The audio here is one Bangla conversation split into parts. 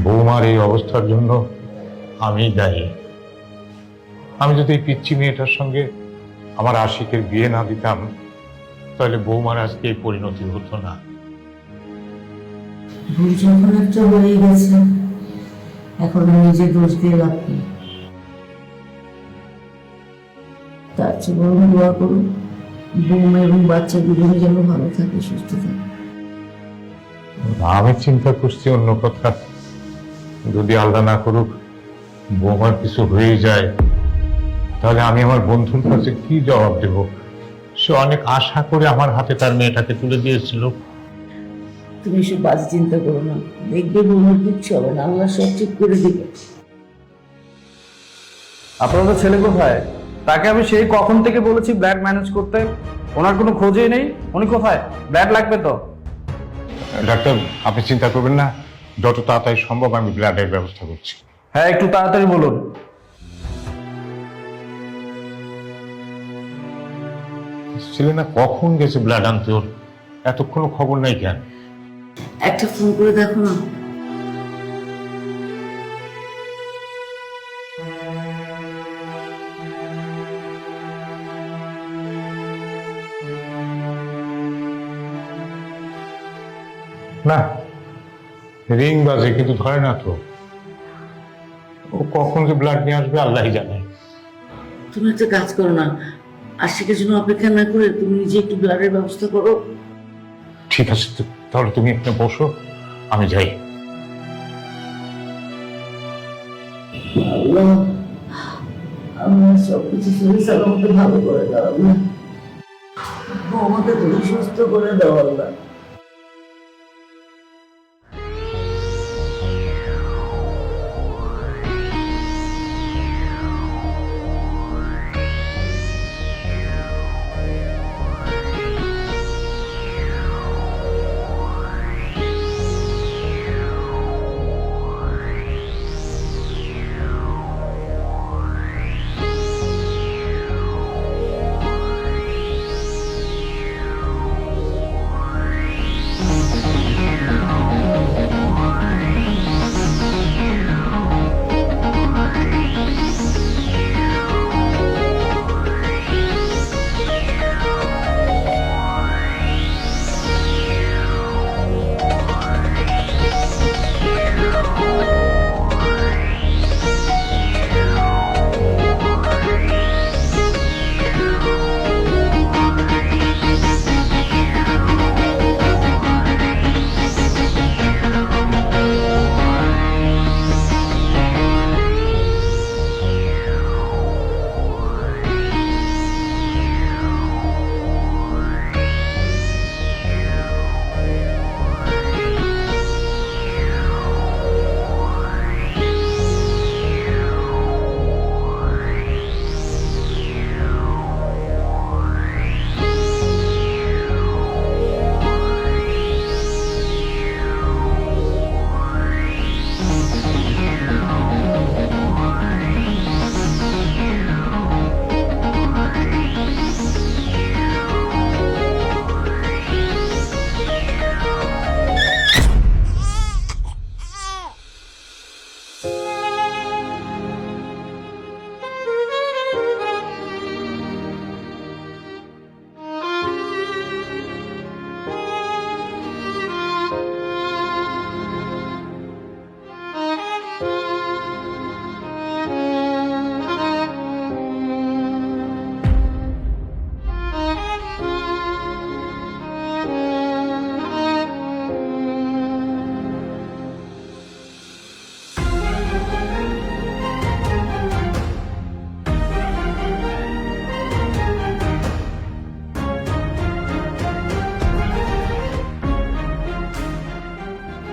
বৌমার এই অবস্থার জন্য আমি দায়ী। আমি যদি এই পিচ্চি মেয়েটার সঙ্গে আমার আশিকের বিয়ে না দিতাম, তাহলে বৌমার আজকে এই পরিণতি হতো না। ভুল যখন একটা হয়ে গেছে, এখন নিজে দোষ দিয়ে লাভ নেই। তার চেয়ে বরং দোয়া করুন বৌমা এবং বাচ্চা দুজনে যেন ভালো থাকে, সুস্থ থাকে। আমি চিন্তা করছি অন্য কথা, যদি আল্লাহ না করুক বৌমার কিছু হয়ে যায়, তাহলে আমি আমার বন্ধুর কাছে কি জবাব দেব? সে অনেক আশা করে আমার হাতে তার মেয়েটাকে তুলে দিয়েছিল। তুমি এসব বাজে চিন্তা করো না, দেখবে বৌমার কিচ্ছু হবে না, আল্লাহ সব ঠিক করে দিবে। আপনাদের ছেলে কোথায়? তাকে আমি সেই কখন থেকে বলেছি ব্লাড ম্যানেজ করতে, ওনার কোনো খোঁজই নেই। উনি কোথায়? ব্লাড লাগবে তো। ডাক্তার, আপনি চিন্তা করবেন না, যত তাড়াতাড়ি সম্ভব আমি ব্লাডের ব্যবস্থা করছি। হ্যাঁ, একটু তাড়াতাড়ি বলুন। ছেলে না কখন গেছে ব্লাড আনতে? ওর এতক্ষণ খবর নাই কেন? একটা ফোন করে দেখো না। না, রিং বাজে কিন্তু ধরে না তো। ও কখন যে ব্লাড নিয়ে আসবে আল্লাহই জানে। তুমি একটা কাজ করো না, আশিকের জন্য অপেক্ষা না করে তুমি নিজে একটু ব্লাডের ব্যবস্থা করো। ঠিক আছে, তাহলে তুমি একটু বসো, আমি যাই। আল্লাহ, আমার সবকিছু শরীর সালামতে ভালো করে দাও আল্লাহ, আমাকে তুমি সুস্থ করে দাও আল্লাহ।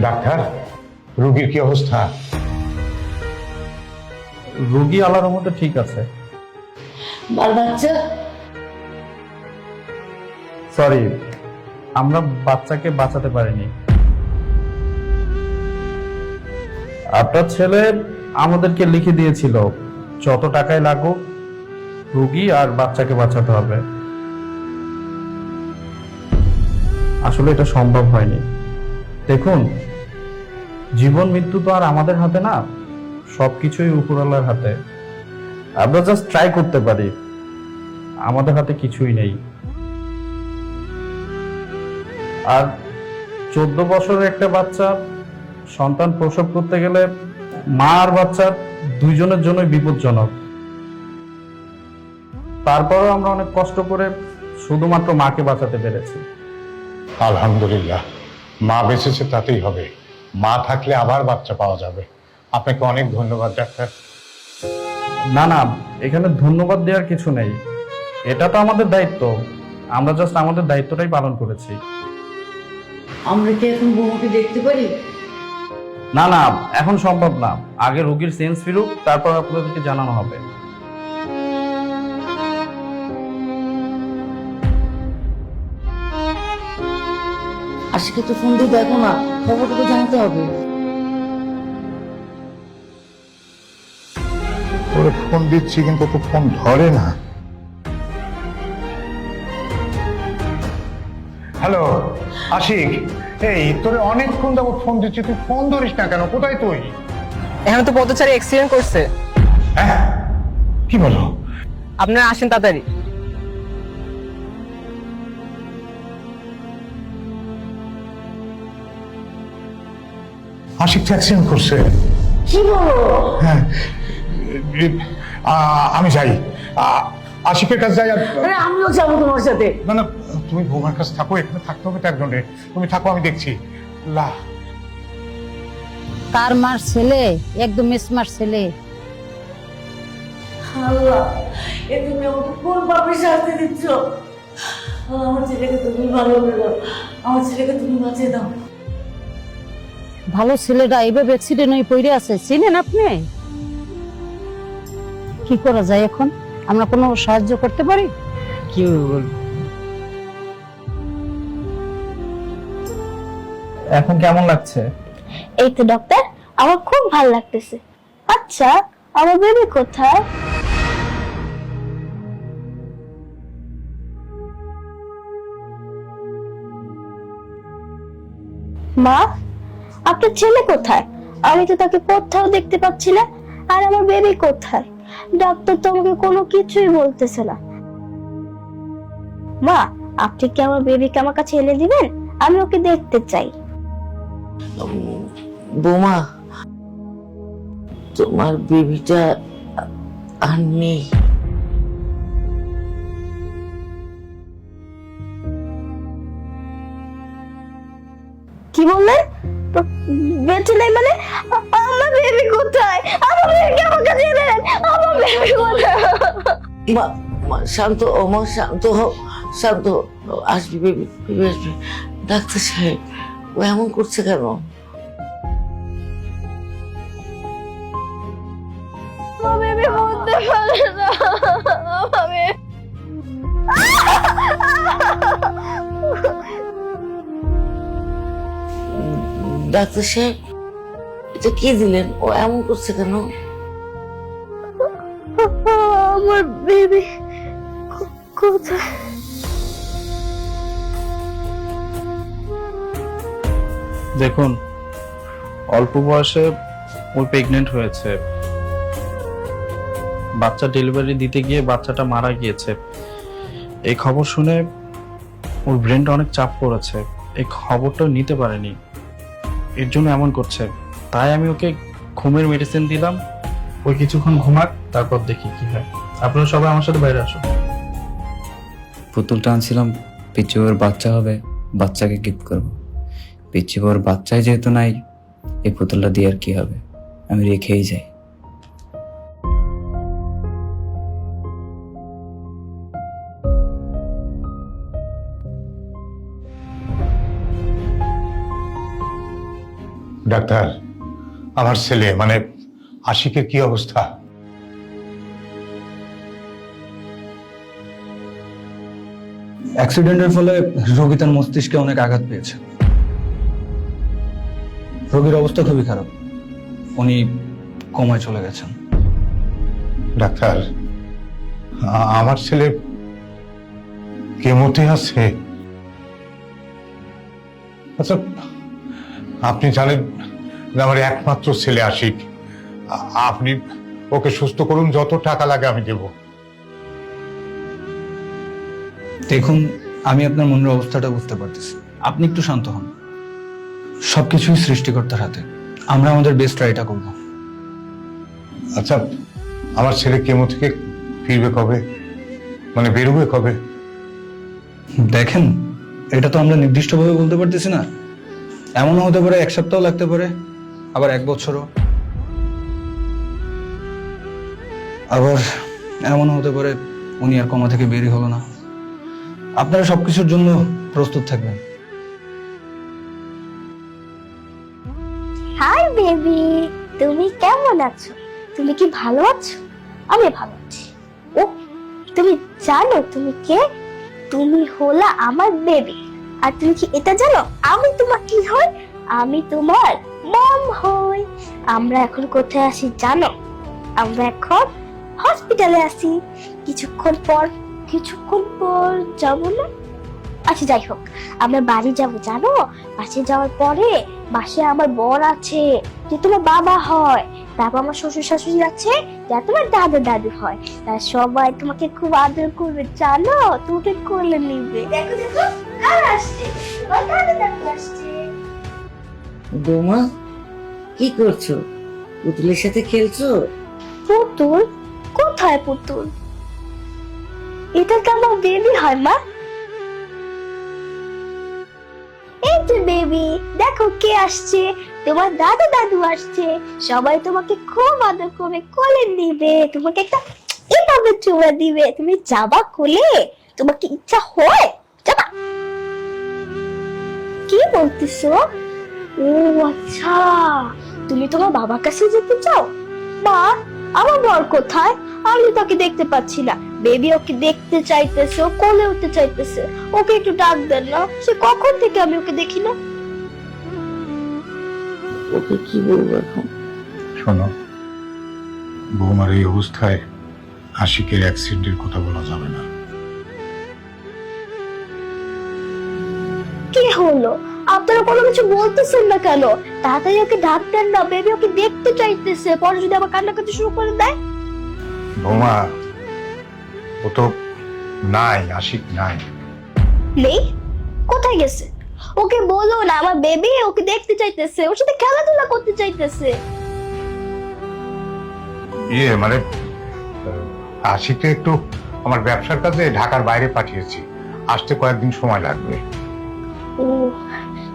ডাক্তার, রোগীর কি অবস্থা? রোগী আল্লাহর মধ্যে ঠিক আছে। বাল বাচ্চা? সরি, আমরা বাচ্চাকে বাঁচাতে পারিনি। আপনার ছেলে আমাদেরকে লিখে দিয়েছিল যত টাকায় লাগুক রোগী আর বাচ্চাকে বাঁচাতে হবে। আসলে এটা সম্ভব হয়নি। দেখুন, জীবন মৃত্যু তো আর আমাদের হাতে না, সবকিছুই উপরওয়ালার হাতে। আমরা জাস্ট ট্রাই করতে পারি, আমাদের হাতে কিছুই নেই। আর 14 বছরের একটা বাচ্চা সন্তান প্রসব করতে গেলে মা আর বাচ্চা দুইজনের জন্যই বিপজ্জনক। তারপরেও আমরা অনেক কষ্ট করে শুধুমাত্র মাকে বাঁচাতে পেরেছি। আলহামদুলিল্লাহ, মা বেঁচেছে তাতেই হবে। মা থাকলে আবার বাচ্চা পাওয়া যাবে। আপনাকে অনেক ধন্যবাদ ডাক্তার। না না, এখানে ধন্যবাদ দেওয়ার কিছু নেই, এটা তো আমাদের দায়িত্ব। আমরা জাস্ট আমাদের দায়িত্বটাই পালন করেছি। আমরা কি এখন বৌমাকে দেখতে পারি? না না, এখন সম্ভব না। আগে রোগীর সেন্স ফিরুক, তারপর আপনাদেরকে জানানো হবে। আশিকে তো ফোন দিয়ে দেখো না, খবরটা তো জানতে হবে। ওরে ফোন দিচ্ছি কিন্তু তো ফোন ধরে না। হ্যালো আশিক, এই তোরে অনেকক্ষণ যাবত ফোন দিচ্ছি, তুই ফোন ধরিস না কেন? কোথায় তুই? এখন তো পথচারী অ্যাক্সিডেন্ট করছে। হ্যাঁ, কি বলো? আপনারা আসেন তাড়াতাড়ি। আশিক তো অ্যাক্সিডেন্ট করছে। কি বলো? হ্যাঁ, আমি যাই, আশিকের কাছে যাই। আর আরে আমিও যাবো তোমার সাথে। না না, তুমি বৌমার কাছে থাকো, এখানে থাকতে হবে তো একজনের। তুমি থাকো, আমি দেখছি। লা কার মার ছেলে, একদম স্মার্ট ছেলে। আল্লাহ, এ তুমি আমাকে কোন পাপে শাস্তি দিচ্ছ? আমার ছেলেকে তুমি ভালো করে দাও, আমার ছেলেকে তুমি বাঁচিয়ে দাও। ভালো ছেলেটা এইভাবে অ্যাক্সিডেন্ট হয়ে পড়ে আছে, চিনেন আপনি? কি করা যায় এখন? আমরা কোনো সাহায্য করতে পারি? কি বল? এখন কেমন লাগছে? এই তো ডক্টর, আমার খুব ভালো লাগতেছে। আচ্ছা, আমার বেবি কোথায়? মা, আপনার ছেলে কোথায়? আমি তো তাকে কোথাও দেখতে পাচ্ছি না। আর আমার বেবি কোথায়? ডাক্তার তো আমাকে কোনো কিছুই বলতেছে না। মা, আপনি কি আমার বেবিকে আমার কাছে এনে দিবেন? আমি ওকে দেখতে চাই। বৌমা, তোমার বেবিটা আর নেই। কি বললেন? বেঁচে নাই মানে? আমার বেবি কোথায়? আমার বেবিকে আমার কাছে এনে দেন। আমার বেবি কোথায়? শান্ত ও মা, শান্ত হও, শান্ত হও। আসবি বেবি, বেবি আসবি। ডাক্তার সাহেব, ও এমন করছে কেন? আমার বেবি বলতে পারে না। আমার বেবি ডাক্তার সাহেব, এটা কি দিলেন? ও এমন করছে কেন? আমার বেবি কোথায়? দেখুন, অল্প বয়সে ও প্রেগনেন্ট হয়েছে। বাচ্চা ডেলিভারি দিতে গিয়ে বাচ্চাটা মারা গিয়েছে। এই খবর শুনে ওর ব্রেনটা অনেক চাপ পড়েছে, এই খবরটা নিতে পারেনি, এর জন্য এমন করছে। তাই আমি ওকে ঘুমের মেডিসিন দিলাম, ওই কিছুক্ষণ ঘুমাক, তারপর দেখি কি হয়। আপনারা সবাই আমার সাথে বাইরে আসুন। পুতুলটা আনছিলাম, পিচ্চি ওর বাচ্চা হবে, বাচ্চাকে গিফট করবো। পিচ্চি ওর বাচ্চাই যেহেতু নাই, এই পুতুলটা দিয়ে আর কি হবে, আমি রেখেই যাই। ডাক্তার, আমার ছেলে মানে আশিকের কি অবস্থা? অ্যাক্সিডেন্টের ফলে রোগী তার মস্তিষ্কে অনেক আঘাত পেয়েছে। রোগীর অবস্থা খুবই খারাপ, উনি কোমায় চলে গেছেন। ডাক্তার, আমার ছেলে কেমোতে আছে। আচ্ছা, আপনি জানেন আমার একমাত্র ছেলে আশিক। আপনি ওকে সুস্থ করুন, যত টাকা লাগে আমি দেব। দেখুন, আমি আপনার মনের অবস্থাটা বুঝতে পারতেছি। আপনি একটু শান্ত হন। সবকিছুই সৃষ্টিকর্তার হাতে। আমরা আমাদের বেস্ট ট্রাইটা করব। আচ্ছা, আমার ছেলে কেমো থেকে ফিরবে কবে, মানে বেরোবে কবে? দেখেন, এটা তো আমরা নির্দিষ্টভাবে বলতে পারতেছি না। এমনও হতে পারে 1 সপ্তাহ লাগতে পারে, আবার 1 বছরও, আবার এমনও হতে পারে উনি আর কমা থেকে বেরই হলো না। আপনারা সবকিছুর জন্য প্রস্তুত থাকবেন। হাই বেবি, তুমি কেমন আছো? তুমি কি ভালো আছো? আমি ভালো আছি। ও, তুমি জানো তুমি কে? তুমি হলা আমার বেবি। আর তুমি কি এটা জানো আমি তোমার কি হই? আমি তোমার মম হই। আমরা এখন কোথায় আসি জানো? আমরা এখন হসপিটালে আসি। কিছুক্ষণ পর যাবো না? আচ্ছা যাই হোক, আমরা বাড়ি যাবো জানো। বাসে যাওয়ার পরে বাসে আমার বর আছে, যে তোমার বাবা হয়। তারপর আমার শ্বশুর শাশুড়ি আছে, যা তোমার দাদা দাদু হয়। তারা সবাই তোমাকে খুব আদর করবে জানো, তোমাকে কোলে নিবে। দেখো দেখো, আর আসছে তোমার দাদা দাদু আসছে। বৌমা, কি করছো? পুতুলের সাথে খেলছো? পুতুল? কোথায় পুতুল? এটা তো আমার বেবি হয় মা। এই যে বেবি, দেখো কে আসছে। তোমার দাদা দাদু আসছে। সবাই তোমাকে খুব আদর করে কোলে নিবে, তোমাকে একটা এভাবে চুমা দিবে। তুমি যাবা কোলে? তোমার কি ইচ্ছা হয় যাবা? কি বলতেছো? ও আচ্ছা, তুমি তোমার বাবার কাছে যেতে চাও? মা, আমার বর কোথায়? আমি তাকে দেখতে পাচ্ছি না। বেবি ওকে দেখতে চাইতেছে, ও কোলে উঠতে চাইতেছে। ওকে একটু ডাক দেন না, সে কখন থেকে আমি ওকে দেখি না। ওকে কি বলবো এখন? শোনো, বৌমার এই অবস্থায় আশিকের অ্যাক্সিডেন্টের কথা বলা যাবে না। কি হলো? আপনারা কোনো কিছু বলতেছেন না কেন? তাড়াতাড়ি ওকে ডাক দেন না, বেবি ওকে দেখতে চাইতেছে। পরে যদি আবার কান্নাকাটি শুরু করে দেয়? বৌমা, ও তো নাই, আশিক নাই। নেই? কোথায় গেছে? ওকে বলো না আমার বেবি ওকে দেখতে চাইতেছে, ওর সাথে খেলাধুলা করতে চাইতেছে। মানে আশিককে একটু আমার ব্যবসার কাজে ঢাকার বাইরে পাঠিয়েছি, আসতে কয়েকদিন সময় লাগবে। ও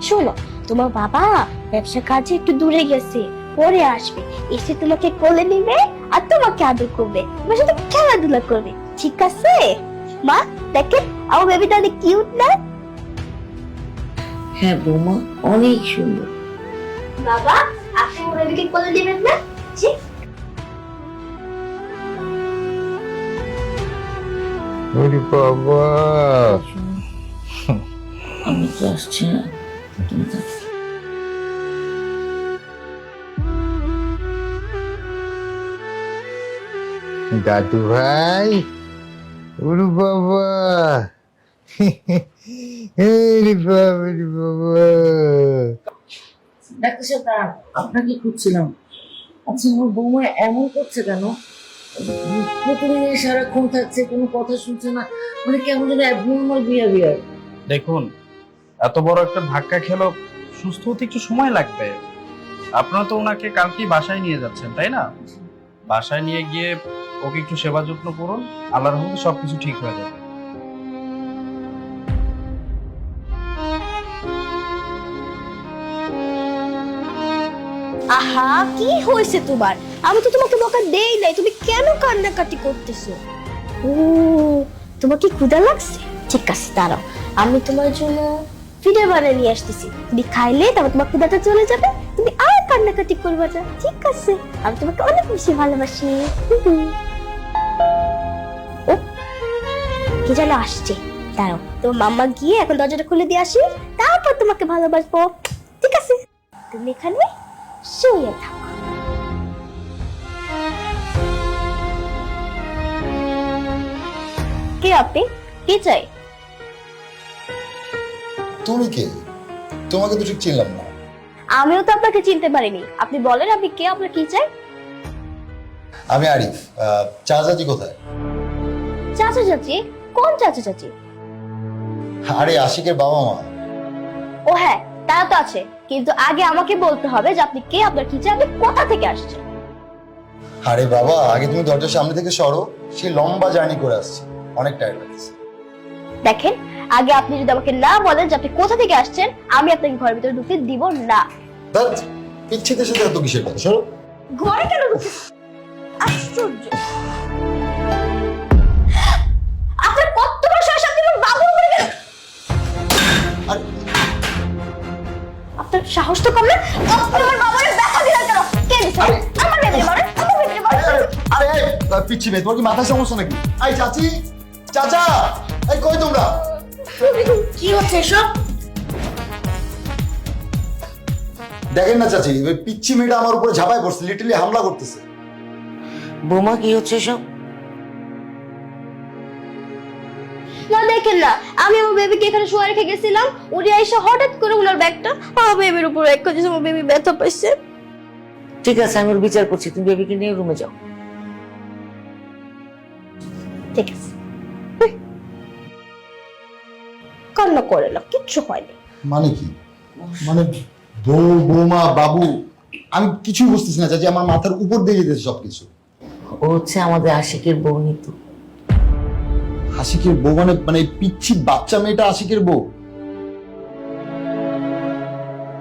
শোনো, তোমার বাবা ব্যবসা কাজে একটু দূরে গেছে, পরে আসবে। এসে তোমাকে কোলে নিবে আর তোমাকে আদর করবে, তোমার সাথে খেলাধুলা করবে, ঠিক আছে? মা দেখেন আমার বেবিটা অনেক কিউট না? হ্যাঁ বৌমা, অনেক সুন্দর। বাবা, আপনি আমার বেবিকে কোলে দিবেন না? ঠিক। ওরে বাবা, আমি তো আসছি না, তুমি থাকো। দাদু ভাই, ওরে বাবা, রে বাবা, রে বাবা। ডাক্তার সাহেব দাঁড়ান, আপনাকে খুঁজছিলাম। আচ্ছা, আমার বৌমা এমন করছে কেন? পুতুল নিয়ে সারাক্ষণ থাকছে, কোনো কথা শুনছে না, মানে কেমন যেন অ্যাবনর্মাল বিহেভিয়ার। দেখুন, এত বড় একটা ধাক্কা খেলো, সুস্থ হতে একটু সময় লাগবে। আপনারা তো ওনাকে কালকেই বাসায় নিয়ে যাচ্ছেন, তাই না? বাসায় নিয়ে গিয়ে ওকে একটু সেবা যত্ন করুন, আল্লাহর রহমতে সবকিছু ঠিক হয়ে যাবে। আহা, কি হয়েছে তোমার? আমি তো তোমাকে বকা দেই নাই, তুমি কেন কান্নাকাটি করতেছো? ও, তোমার কি ক্ষুধা লাগছে? ঠিক আছে দাঁড়াও, আমি তোমার জন্য ফিডার বানিয়ে নিয়ে আসতেছি। তুমি খাইলে তারপর তোমার ক্ষুধাটা চলে যাবে, তুমি আর কান্নাকাটি করবে না, ঠিক আছে? আমি তোমাকে অনেক বেশি ভালোবাসি। ও, কি যেন আসছে, দাঁড়াও, তোমার মাম্মা গিয়ে এখন দরজাটা খুলে দিয়ে আসি, তারপর তোমাকে ভালোবাসবো, ঠিক আছে? তুমি এখানে শুয়ে থাকো। কে আপনি? কি চাই? তুমি কে? তোমাকে তো ঠিক চিনলাম না। আমিও তো আপনাকে চিনতে পারিনি। আপনি বলেন আপনি কে, আপনার কি চাই? আমি আরিফ। চাচি কোথায়? চাচা চাচি? কোন চাচা চাচি? আরে আশিকের বাবা মা। ও হ্যাঁ, তারা তো আছে, কিন্তু আগে আমাকে বলতে হবে যে আপনি কে, আপনার কি চাই, আপনি কোথা থেকে আসছেন। আরে বাবা, আগে তুমি দরজার সামনে থেকে সরো। সে লম্বা জার্নি করে আসছে, অনেক টায়ার্ড লাগছে। দেখেন, আগে আপনি যদি আমাকে না বলেন যে আপনি কোথা থেকে আসছেন, আমি আপনাকে ঘরের ভিতরে ঢুকতে দিব না। ধ্যাৎ, পিচ্ছিদের সাথে এত কিসের কথা, সরো। ঘরে কেন ঢুকতে? আশ্চর্য! আপনার কত বড় সাহস, আপনি আমার বাবুর উপরে গেলেন? আরে আপনার সাহস তো কম না? আপনি আমার বাবারে দেখা দিলেন কেন? কে দিছে? আমার বেবিরে মারেন, আমার বেবিরে মারেন। আরে পিচ্ছি মেয়ে, তোমার কি মাথায় সমস্যা নাকি? এই চাচি, চাচা, এই কই তোমরা? কি হচ্ছে এসব? দেখেন না চাচি, ওই পিচ্ছি মেয়েটা আমার উপরে ঝাঁপায় পড়ছে, লিটারলি হামলা করতেছে। বৌমা কি হচ্ছে এসব? না দেখেন না, আমি আমার বেবিকে এখানে শুয়ে রেখে গেছিলাম, উনি এসে হঠাৎ করে ওনার ব্যাগটা আমার বেবির উপর রেখে দিয়েছে, আমার বেবি ব্যথা পাইছে। ঠিক আছে, আমি ওর বিচার করছি, তুমি বেবিকে নিয়ে রুমে যাও। ঠিক আছে, কান্না করে না, কিচ্ছু হয়নি। মানে কি? মানে বউ, বৌমা, বাবু, আমি কিছুই বুঝতেছি না চাচি, আমার মাথার উপর দিয়ে যেতেছে সবকিছু। ও হচ্ছে আমাদের আশিকের বউ নিতু। আশিকের বউ মানে মানে এই পিচ্ছি বাচ্চা মেয়েটা আশিকের বউ?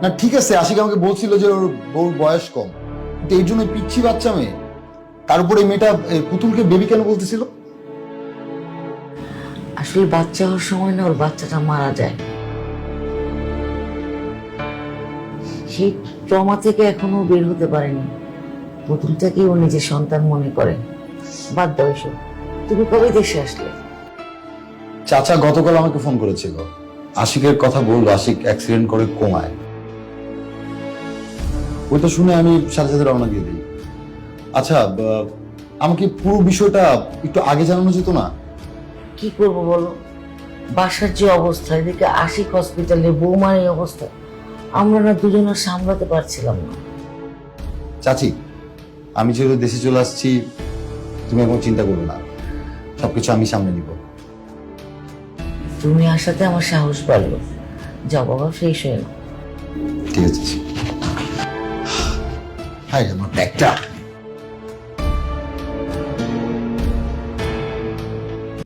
না ঠিক আছে, আশিক আমাকে বলছিল যে ওর বউর বয়স কম, কিন্তু এই জন্য পিচ্ছি বাচ্চা মেয়ে। তার উপরে এই মেয়েটা পুতুলকে বেবি কেন বলতেছিল? আসলে বাচ্চা হওয়ার সময় না ওর বাচ্চাটা মারা যায়। সেই ট্রমা থেকে এখনো বের হতে পারেনি। পুতুলটাকে ও নিজের সন্তান মনে করে। বাদ দাও এসব। তুমি কবে দেশে আসলে? চাচা গতকাল আমাকে ফোন করেছিল, আশিকের কথা বললো, আশিক অ্যাক্সিডেন্ট করে কোমায়। ওইটা শুনে আমি সাথে সাথে রওনা দিয়ে দিই। আচ্ছা, আমাকে পুরো বিষয়টা একটু আগে জানানো যেত না? কি করব বলো, বাসার যে অবস্থা, এদিকে আশিক হসপিটালে, বৌমার এই অবস্থা, আমরা না দুজনে সামলাতে পারছিলাম না। চাচি, আমি যেহেতু দেশে চলে আসছি, তুমি এখন চিন্তা করবে না, সবকিছু আমি সামনে নিব। তুমি আসাতে আমার সাহস বাড়লো। যাও বাবা, ফ্রেশ হয়ে নাও। ঠিক আছে। হাই, আমার ব্যাগটা।